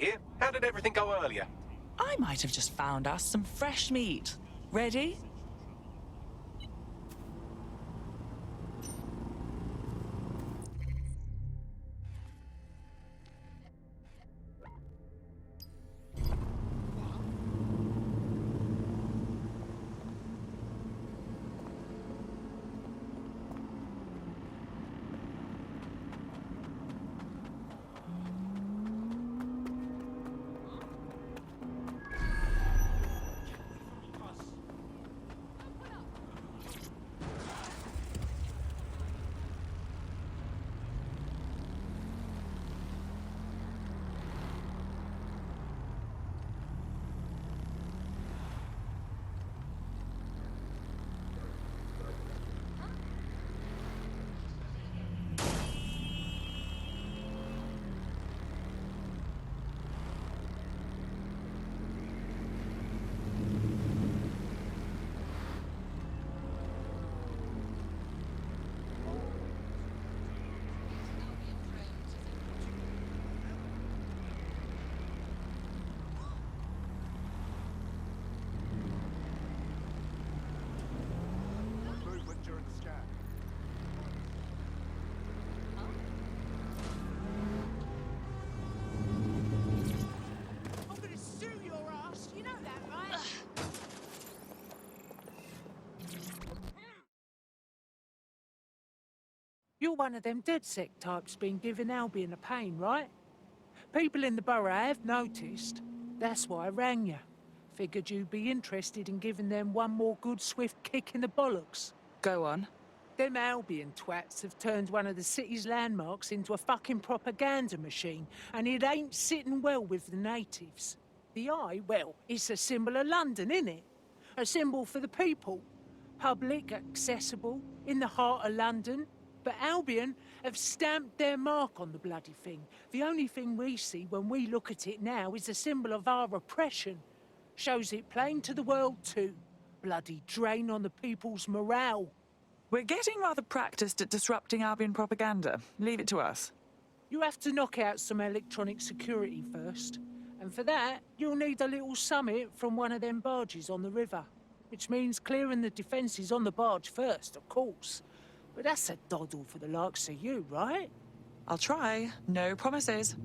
here. How did everything go earlier? I might have just found us some fresh meat. Ready? You're one of them DedSec types been giving Albion a pain, right? People in the borough have noticed. That's why I rang you. Figured you'd be interested in giving them one more good swift kick in the bollocks. Go on. Them Albion twats have turned one of the city's landmarks into a fucking propaganda machine, and it ain't sitting well with the natives. The eye, well, it's a symbol of London, innit? A symbol for the people. Public, accessible, in the heart of London. But Albion have stamped their mark on the bloody thing. The only thing we see when we look at it now is a symbol of our oppression. Shows it plain to the world too. Bloody drain on the people's morale. We're getting rather practiced at disrupting Albion propaganda. Leave it to us. You have to knock out some electronic security first. And for that, you'll need a little summit from one of them barges on the river. Which means clearing the defences on the barge first, of course. But that's a doddle for the likes of you, right? I'll try. No promises.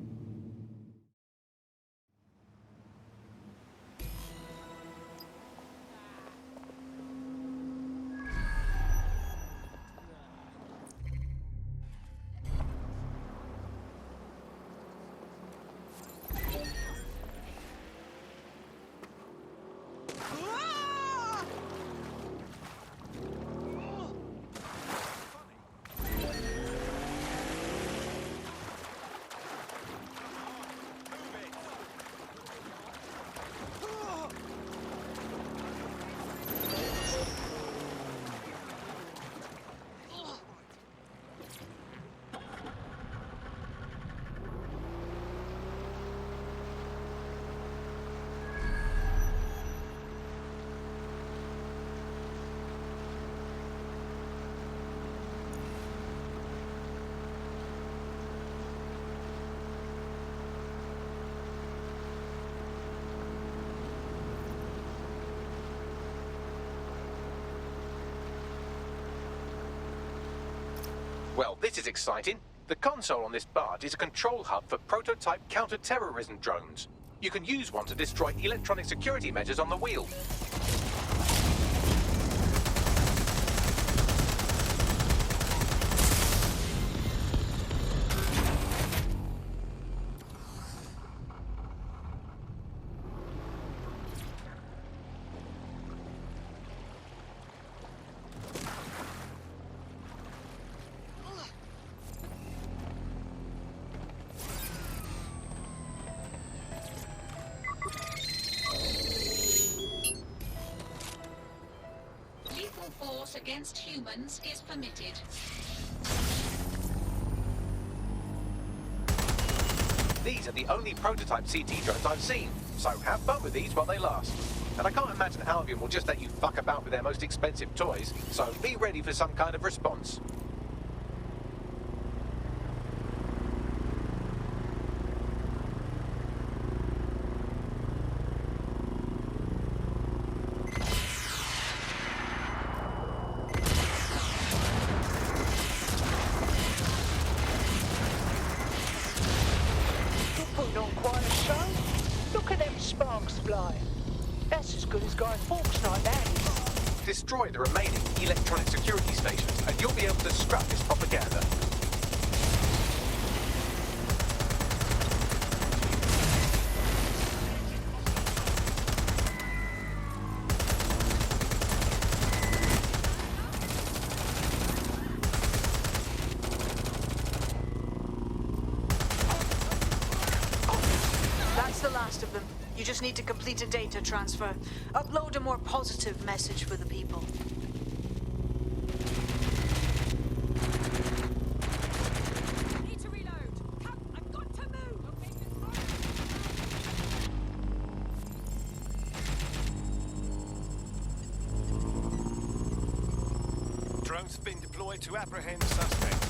Well, this is exciting. The console on this barge is a control hub for prototype counter-terrorism drones. You can use one to destroy electronic security measures on the wheel. Force against humans is permitted. These are the only prototype CT drones I've seen, so have fun with these while they last. And I can't imagine Albion will just let you fuck about with their most expensive toys, so be ready for some kind of response. putting on quite a show. Look at them sparks flying. That's as good as Guy Fawkes night, that is. Destroy the remaining electronic security stations, and you'll be able to scrap this propaganda. That's the last of them. You just need to complete a data transfer. Upload a more positive message for the people. Need to reload. Come, I've got to move. Drones been deployed to apprehend the suspect.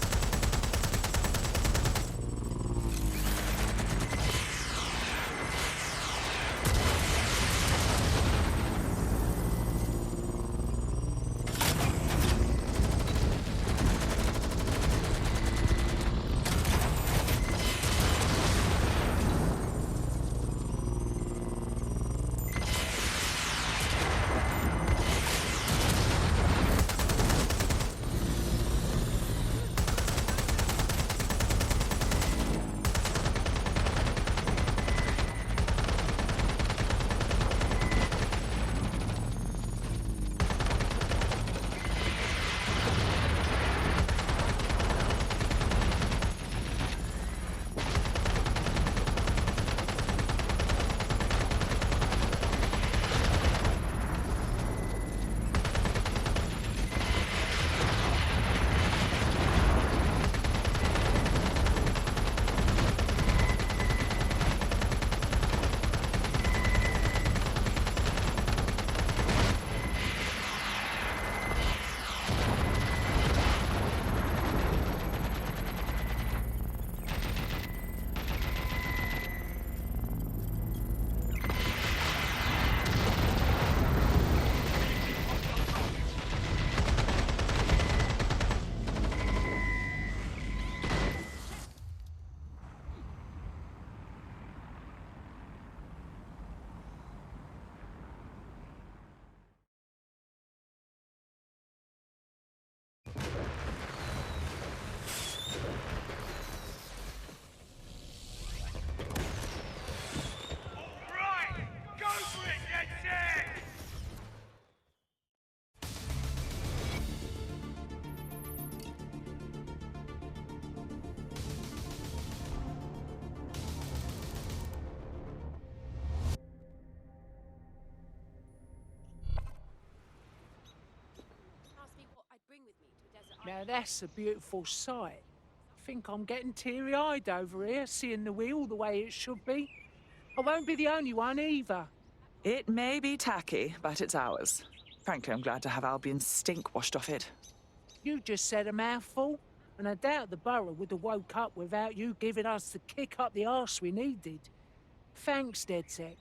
Now that's a beautiful sight. I think I'm getting teary-eyed over here, seeing the wheel the way it should be. I won't be the only one either. It may be tacky, but it's ours. Frankly, I'm glad to have Albion's stink washed off it. You just said a mouthful, and I doubt the borough would have woke up without you giving us the kick up the arse we needed. Thanks, DedSec.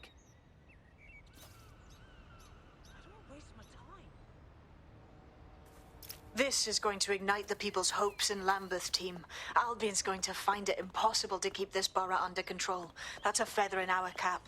This is going to ignite the people's hopes in Lambeth, team. Albion's going to find it impossible to keep this borough under control. That's a feather in our cap.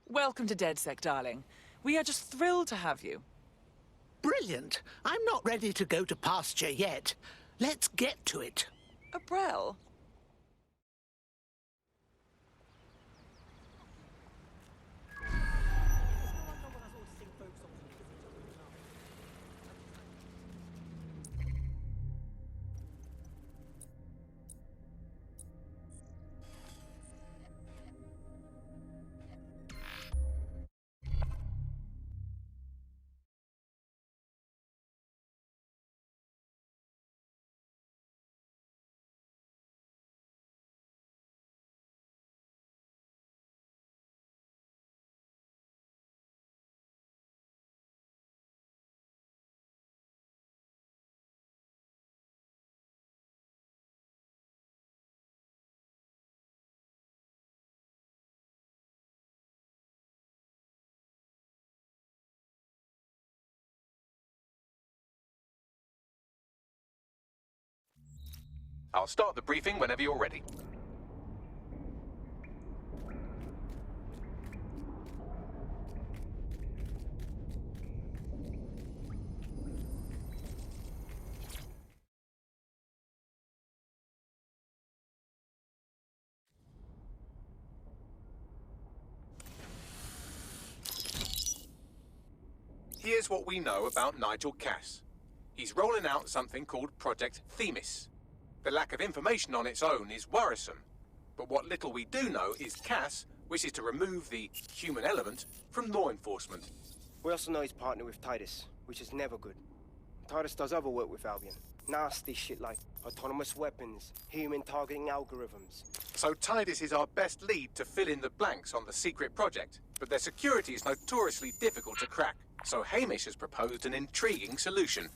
Welcome to DedSec, darling. We are just thrilled to have you. Brilliant. I'm not ready to go to pasture yet. Let's get to it. Abrel? I'll start the briefing whenever you're ready. Here's what we know about Nigel Cass. He's rolling out something called Project Themis. The lack of information on its own is worrisome, but what little we do know is Cass wishes to remove the human element from law enforcement. We also know he's partnered with Titus, which is never good. Titus does other work with Albion. Nasty shit like autonomous weapons, human targeting algorithms. So Titus is our best lead to fill in the blanks on the secret project, but their security is notoriously difficult to crack. So Hamish has proposed an intriguing solution.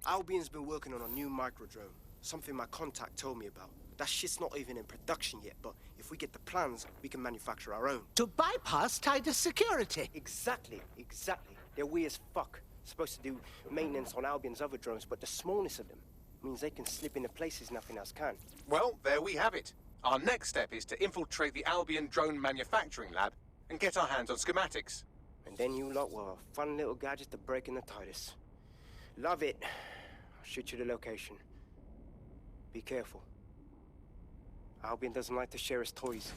Albion's been working on a new microdrone, something my contact told me about. That shit's not even in production yet, but if we get the plans, we can manufacture our own. To bypass Titus security. Exactly. They're weird as fuck. Supposed to do maintenance on Albion's other drones, but the smallness of them means they can slip into places nothing else can. Well, there we have it. Our next step is to infiltrate the Albion drone manufacturing lab and get our hands on schematics. And then you lot will have a fun little gadget to break in the Titus. Love it. I'll shoot you the location. Be careful. Albion doesn't like to share his toys.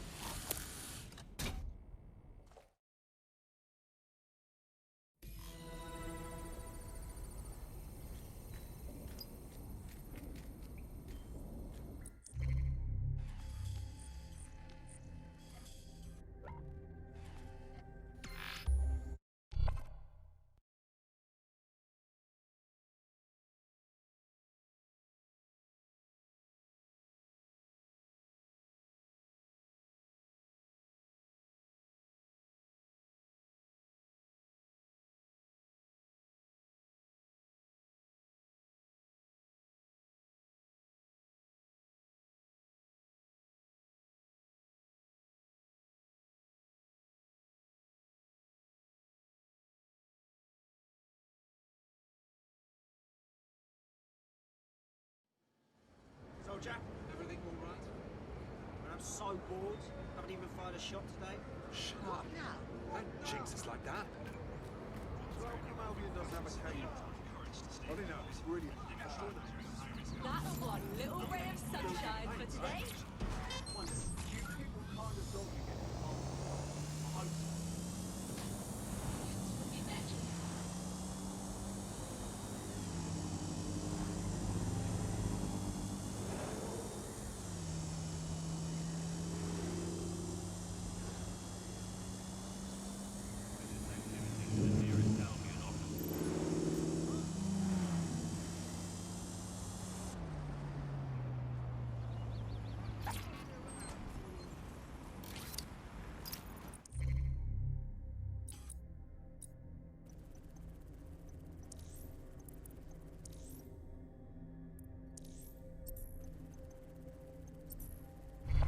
Jack, everything all right? I'm so bored. Haven't even fired a shot today. Shut up. Don't jinx us like that. Well, Albion doesn't have a cane. I don't know, it's really... That's one little ray of sunshine for today.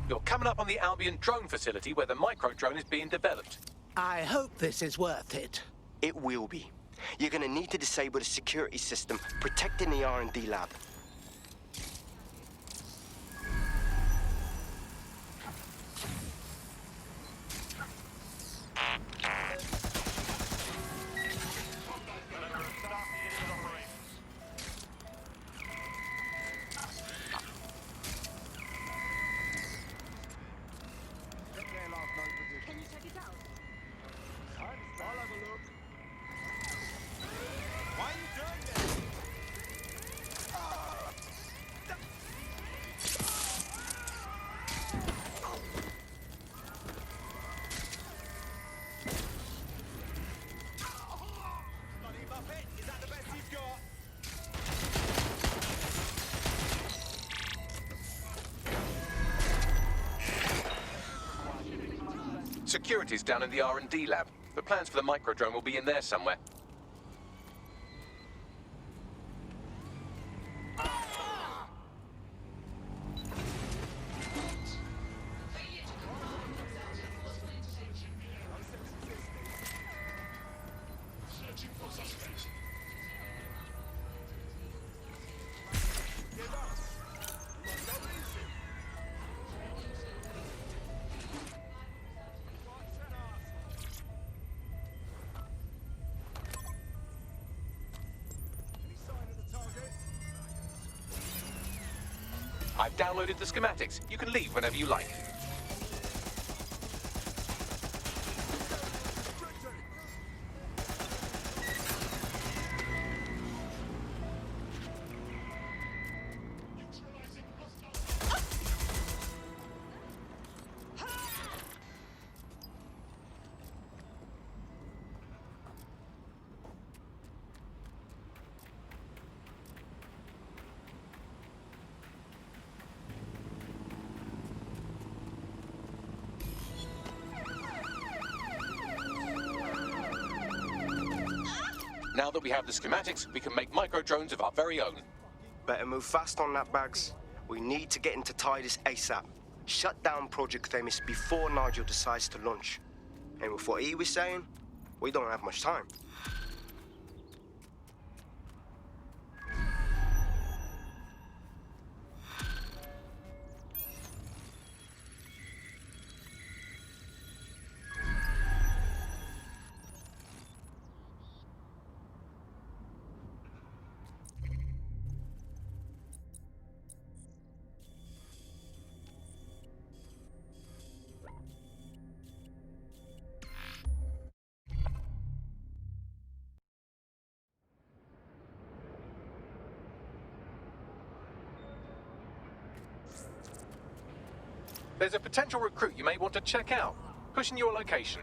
You're coming up on the Albion drone facility where the micro-drone is being developed. I hope this is worth it. It will be. You're gonna need to disable the security system protecting the R&D lab. Can you check it out? I'll have a look. Why are you doing this? Bloody Muppet, is that the best you've got? Security's down in the R&D lab. The plans for the micro-drone will be in there somewhere. I've downloaded the schematics. You can leave whenever you like. Now that we have the schematics, we can make micro-drones of our very own. Better move fast on that, Bags. We need to get into Titus ASAP. Shut down Project Themis before Nigel decides to launch. And with what he was saying, we don't have much time. There's a potential recruit you may want to check out. Pushing your location.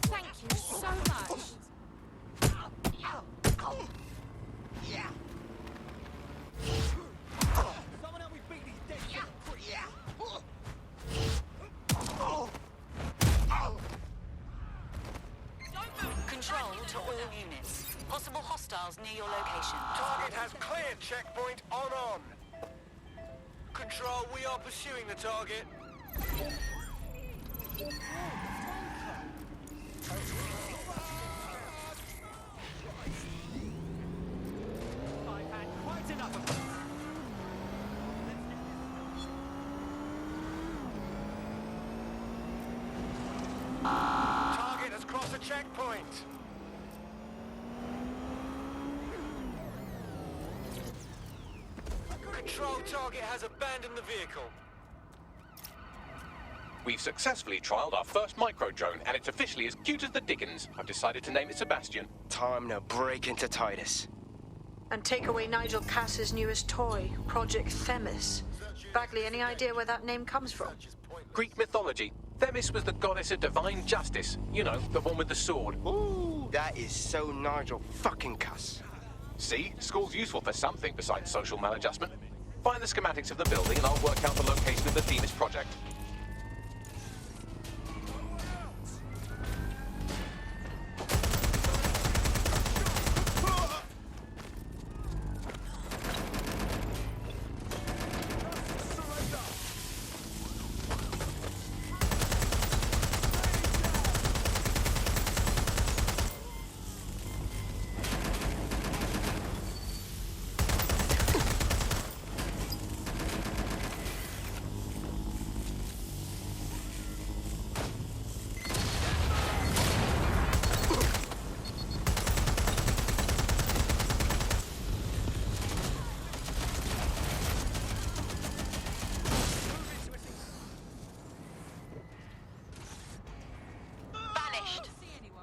Thank you so much. Control to all units. Possible hostiles near your location. Target has cleared checkpoint on. Control, we are pursuing the target. I've had quite enough of this. Target has crossed a checkpoint. Control, target has abandoned the vehicle. We've successfully trialed our first micro-drone, and it's officially as cute as the dickens. I've decided to name it Sebastian. Time to break into Titus. And take away Nigel Cass's newest toy, Project Themis. Bagley, any idea where that name comes from? Greek mythology. Themis was the goddess of divine justice. You know, the one with the sword. Ooh, that is so Nigel fucking Cass. See? School's useful for something besides social maladjustment. Find the schematics of the building and I'll work out the location of the Themis project.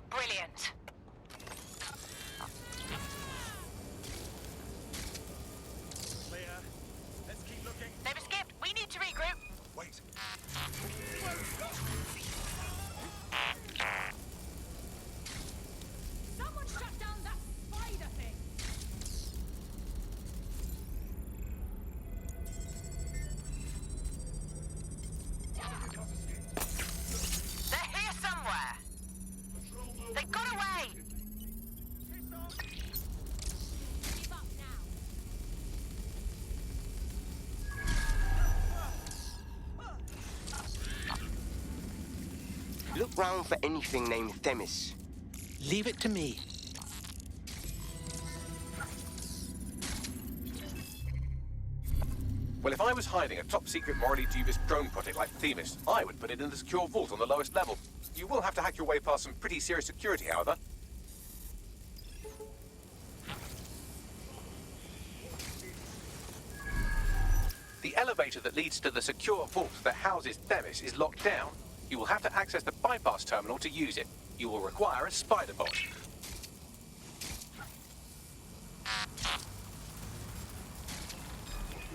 Brilliant. Clear. Let's keep looking. They've escaped. We need to regroup. Wait. Someone shut down that spider thing. They're here somewhere. They got away. Give up now. Look round for anything named Themis. Leave it to me. Well, if I was hiding a top-secret, morally dubious drone project like Themis, I would put it in the secure vault on the lowest level. You will have to hack your way past some pretty serious security, however. The elevator that leads to the secure vault that houses Themis is locked down. You will have to access the bypass terminal to use it. You will require a spider bot.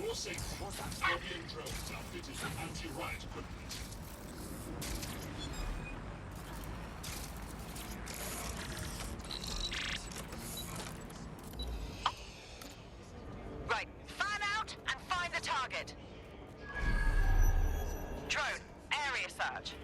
Your safety, Albion drones are fitted with anti-riot equipment. Right, fan out and find the target. Drone, area search.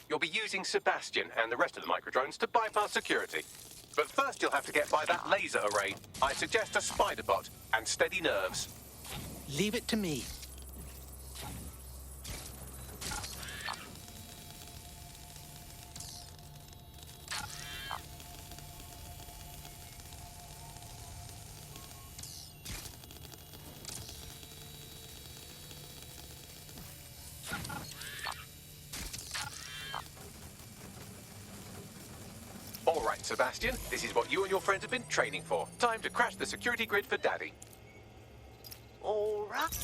You'll be using Sebastian and the rest of the microdrones to bypass security. But first you'll have to get by that laser array. I suggest a spider bot and steady nerves. Leave it to me. All right, Sebastian, this is what you and your friends have been training for. Time to crash the security grid for Daddy. All right.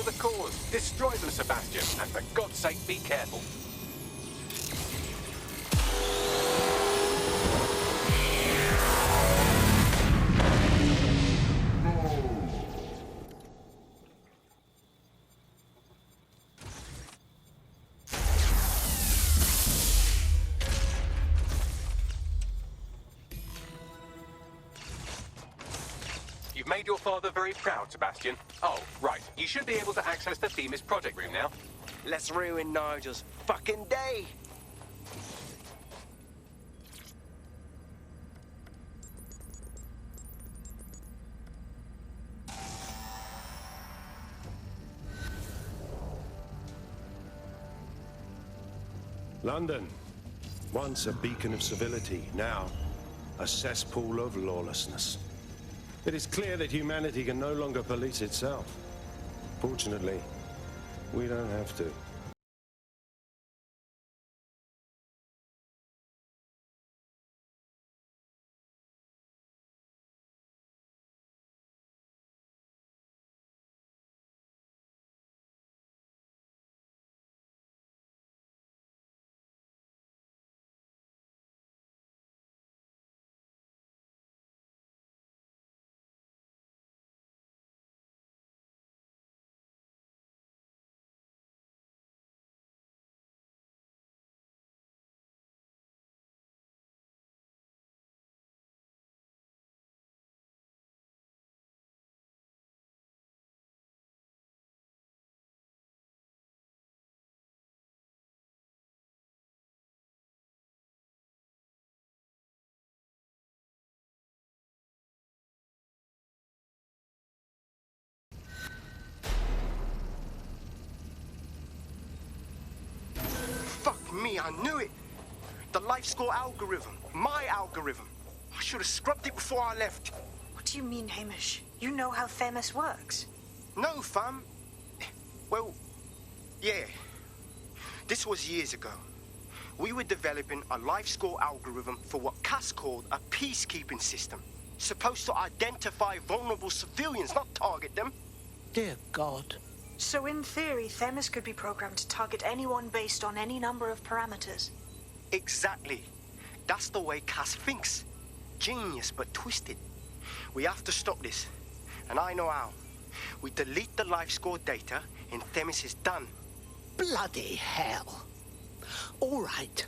the cause. Destroy them, Sebastian, and for God's sake, be careful. You've made your father very proud, Sebastian. Oh, right. You should be able to access the Themis project room now. Let's ruin Nigel's fucking day. London, once a beacon of civility, now a cesspool of lawlessness. It is clear that humanity can no longer police itself. Fortunately, we don't have to. Fuck me, I knew it. The life score algorithm. My algorithm. I should have scrubbed it before I left. What do you mean, Hamish? You know how Themis works. No, fam. Well, yeah. This was years ago. We were developing a life score algorithm for what Cass called a peacekeeping system. Supposed to identify vulnerable civilians, not target them. Dear God. So in theory, Themis could be programmed to target anyone based on any number of parameters. Exactly. That's the way Cass thinks. Genius, but twisted. We have to stop this. And I know how. We delete the life score data and Themis is done. Bloody hell. All right.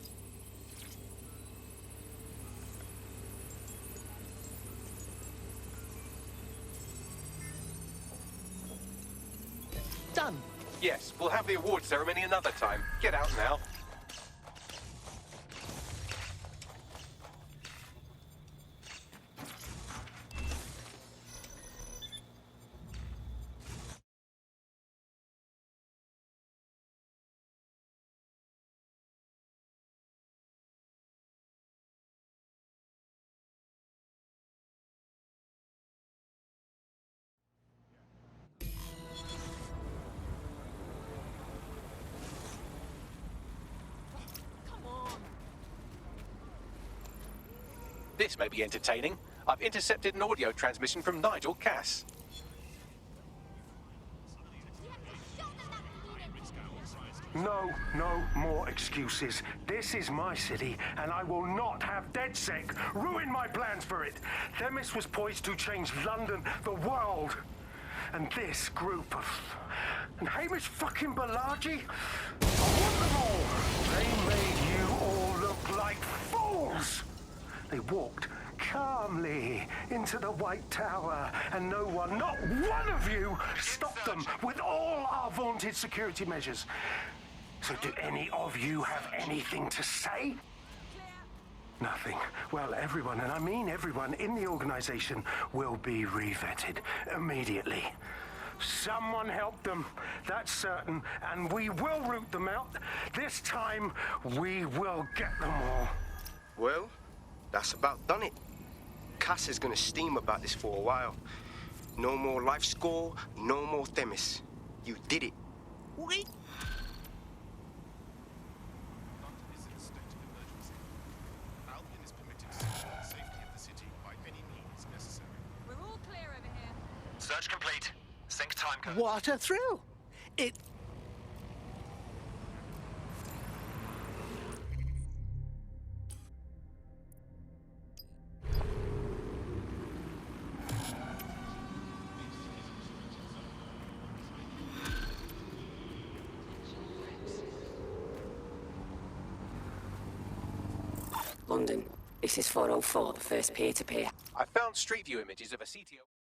Done. Yes, we'll have the award ceremony another time. Get out now. This may be entertaining. I've intercepted an audio transmission from Nigel Cass. No more excuses. This is my city, and I will not have DedSec ruin my plans for it. Themis was poised to change London, the world. And this group of... And Hamish fucking Balaji? I want them all. They made you all look like fools. They walked calmly into the White Tower, and no one, not one of you, stopped them with all our vaunted security measures. So do any of you have anything to say? Nothing. Well, everyone, and I mean everyone in the organization, will be re-vetted immediately. Someone help them, that's certain, and we will root them out. This time, we will get them all. Well, that's about done it. Cass is gonna steam about this for a while. No more life score, no more Themis. You did it. Wait. London is in a state of emergency. Albion is permitted to secure the safety of the city by any means necessary. We're all clear over here. Search complete. Sync time code. What a thrill. It... London. This is 404, the first peer-to-peer. I found Street View images of a ctOS.